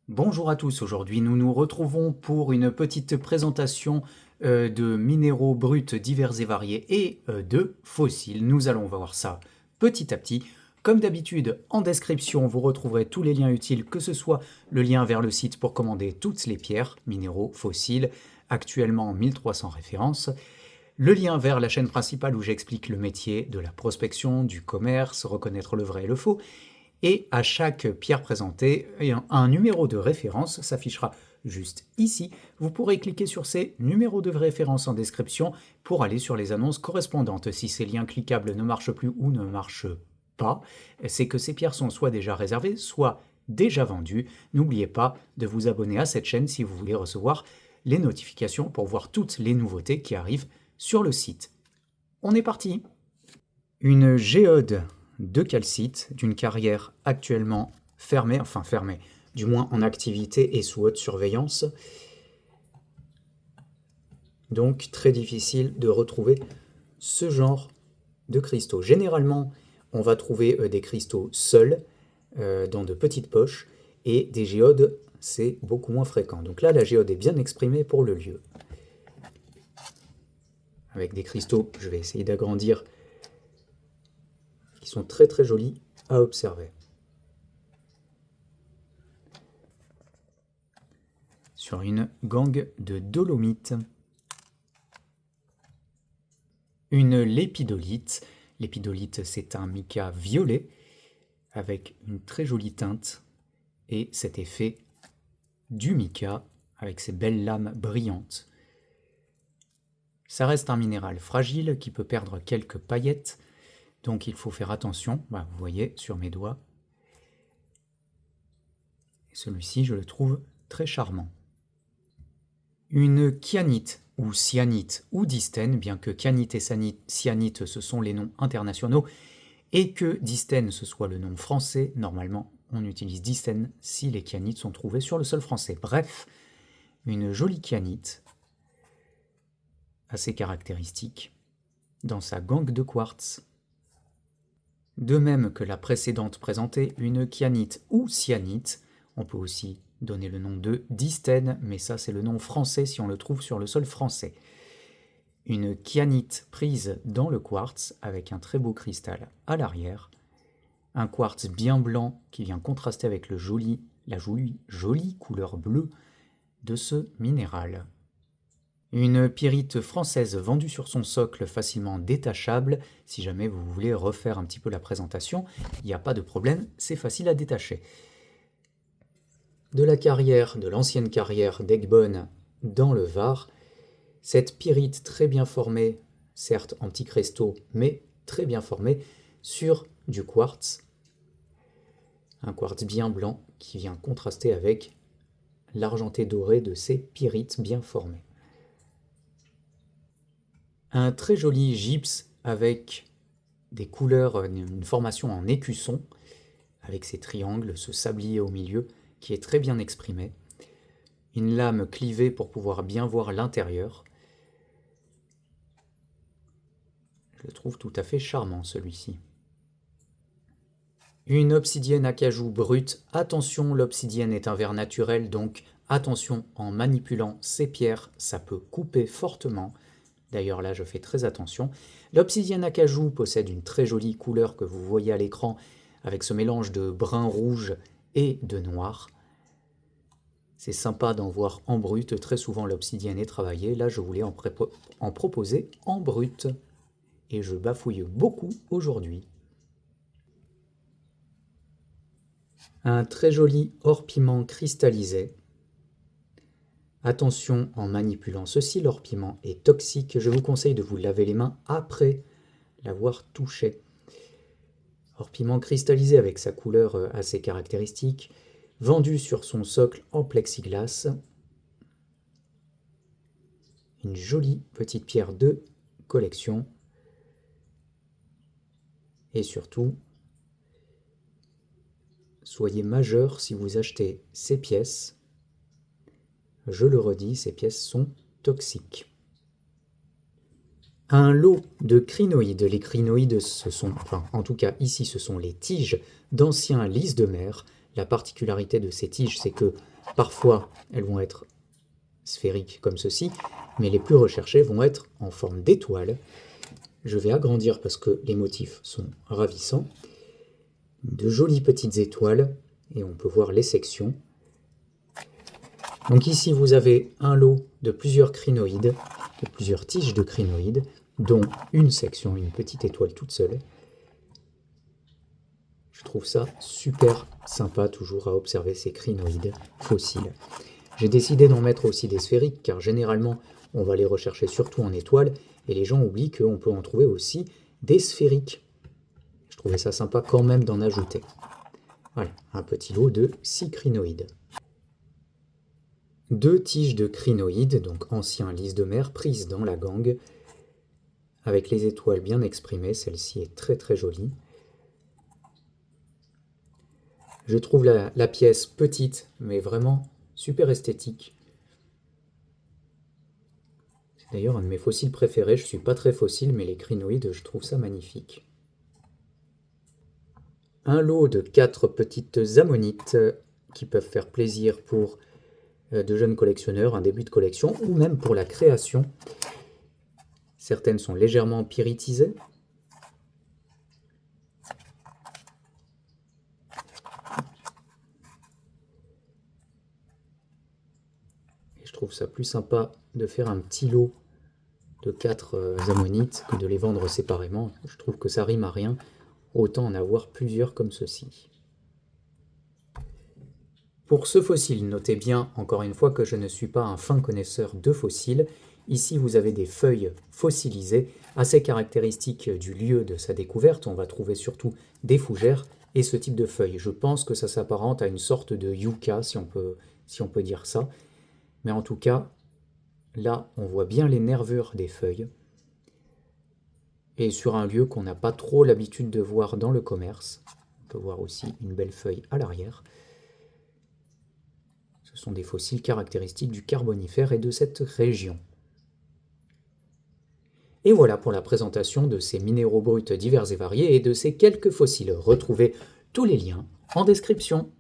Bonjour à tous, aujourd'hui nous nous retrouvons pour une petite présentation de minéraux bruts divers et variés et de fossiles. Nous allons voir ça petit à petit. Comme d'habitude, en description, vous retrouverez tous les liens utiles, que ce soit le lien vers le site pour commander toutes les pierres, minéraux, fossiles, actuellement 1300 références, le lien vers la chaîne principale où j'explique le métier de la prospection, du commerce, reconnaître le vrai et le faux, et à chaque pierre présentée, un numéro de référence s'affichera juste ici. Vous pourrez cliquer sur ces numéros de référence en description pour aller sur les annonces correspondantes. Si ces liens cliquables ne marchent plus ou ne marchent pas, c'est que ces pierres sont soit déjà réservées, soit déjà vendues. N'oubliez pas de vous abonner à cette chaîne si vous voulez recevoir les notifications pour voir toutes les nouveautés qui arrivent sur le site. On est parti! Une géode de calcite d'une carrière actuellement fermée, du moins en activité et sous haute surveillance. Donc très difficile de retrouver ce genre de cristaux. Généralement, on va trouver des cristaux seuls dans de petites poches et des géodes, c'est beaucoup moins fréquent. Donc là, la géode est bien exprimée pour le lieu. Avec des cristaux, je vais essayer d'agrandir, qui sont très très jolis à observer. Sur une gangue de dolomite. Une lépidolite. L'épidolite, c'est un mica violet avec une très jolie teinte et cet effet du mica avec ses belles lames brillantes. Ça reste un minéral fragile qui peut perdre quelques paillettes, donc il faut faire attention. Vous voyez sur mes doigts. Celui-ci, je le trouve très charmant. Une kyanite ou cyanite ou dystène, bien que kyanite et cyanite ce sont les noms internationaux, et que dystène ce soit le nom français, normalement on utilise dystène si les kyanites sont trouvées sur le sol français. Bref, une jolie kyanite, assez caractéristique, dans sa gangue de quartz. De même que la précédente présentée, une kyanite ou cyanite, on peut aussi donner le nom de dystène, mais ça c'est le nom français si on le trouve sur le sol français. Une kyanite prise dans le quartz avec un très beau cristal à l'arrière, un quartz bien blanc qui vient contraster avec la jolie couleur bleue de ce minéral. Une pyrite française vendue sur son socle facilement détachable. Si jamais vous voulez refaire un petit peu la présentation, il n'y a pas de problème, c'est facile à détacher. De la carrière, de l'ancienne carrière d'Egbonne dans le Var, cette pyrite très bien formée, certes en petits cristaux, mais très bien formée, sur du quartz. Un quartz bien blanc qui vient contraster avec l'argenté doré de ces pyrites bien formées. Un très joli gypse avec des couleurs, une formation en écusson, avec ces triangles, ce sablier au milieu, qui est très bien exprimé. Une lame clivée pour pouvoir bien voir l'intérieur. Je le trouve tout à fait charmant celui-ci. Une obsidienne acajou brute. Attention, l'obsidienne est un verre naturel, donc attention en manipulant ces pierres, ça peut couper fortement. D'ailleurs là je fais très attention. L'obsidienne acajou possède une très jolie couleur que vous voyez à l'écran avec ce mélange de brun rouge et de noir. C'est sympa d'en voir en brut, très souvent l'obsidienne est travaillée. Là je voulais en proposer en brut. Et je bafouille beaucoup aujourd'hui. Un très joli or-piment cristallisé. Attention en manipulant ceci, l'or-piment est toxique. Je vous conseille de vous laver les mains après l'avoir touché. Or-piment cristallisé avec sa couleur assez caractéristique, vendu sur son socle en plexiglas. Une jolie petite pierre de collection. Et surtout, soyez majeur si vous achetez ces pièces. Je le redis, ces pièces sont toxiques. Un lot de crinoïdes. Les crinoïdes, en tout cas ici, ce sont les tiges d'anciens lys de mer. La particularité de ces tiges, c'est que Parfois, elles vont être sphériques comme ceci, mais les plus recherchées vont être en forme d'étoile. Je vais agrandir parce que les motifs sont ravissants. De jolies petites étoiles, et on peut voir les sections. Donc ici, vous avez un lot de plusieurs crinoïdes, de plusieurs tiges de crinoïdes, dont une section, une petite étoile toute seule. Je trouve ça super sympa toujours à observer ces crinoïdes fossiles. J'ai décidé d'en mettre aussi des sphériques, car généralement, on va les rechercher surtout en étoiles, et les gens oublient qu'on peut en trouver aussi des sphériques. Je trouvais ça sympa quand même d'en ajouter. Voilà, un petit lot de 6 crinoïdes. 2 tiges de crinoïdes, donc anciens lys de mer, prises dans la gangue, avec les étoiles bien exprimées. Celle-ci est très très jolie. Je trouve la pièce petite, mais vraiment super esthétique. C'est d'ailleurs un de mes fossiles préférés. Je ne suis pas très fossile, mais les crinoïdes, je trouve ça magnifique. Un lot de 4 petites ammonites qui peuvent faire plaisir pour de jeunes collectionneurs, un début de collection, ou même pour la création. Certaines sont légèrement pyritisées. Et je trouve ça plus sympa de faire un petit lot de 4 ammonites que de les vendre séparément. Je trouve que ça rime à rien. Autant en avoir plusieurs comme ceci. Pour ce fossile, notez bien encore une fois que je ne suis pas un fin connaisseur de fossiles. Ici, vous avez des feuilles fossilisées, assez caractéristiques du lieu de sa découverte. On va trouver surtout des fougères et ce type de feuilles. Je pense que ça s'apparente à une sorte de yucca, si on peut dire ça. Mais en tout cas, là, on voit bien les nervures des feuilles. Et sur un lieu qu'on n'a pas trop l'habitude de voir dans le commerce. On peut voir aussi une belle feuille à l'arrière. Ce sont des fossiles caractéristiques du Carbonifère et de cette région. Et voilà pour la présentation de ces minéraux bruts divers et variés et de ces quelques fossiles. Retrouvez tous les liens en description.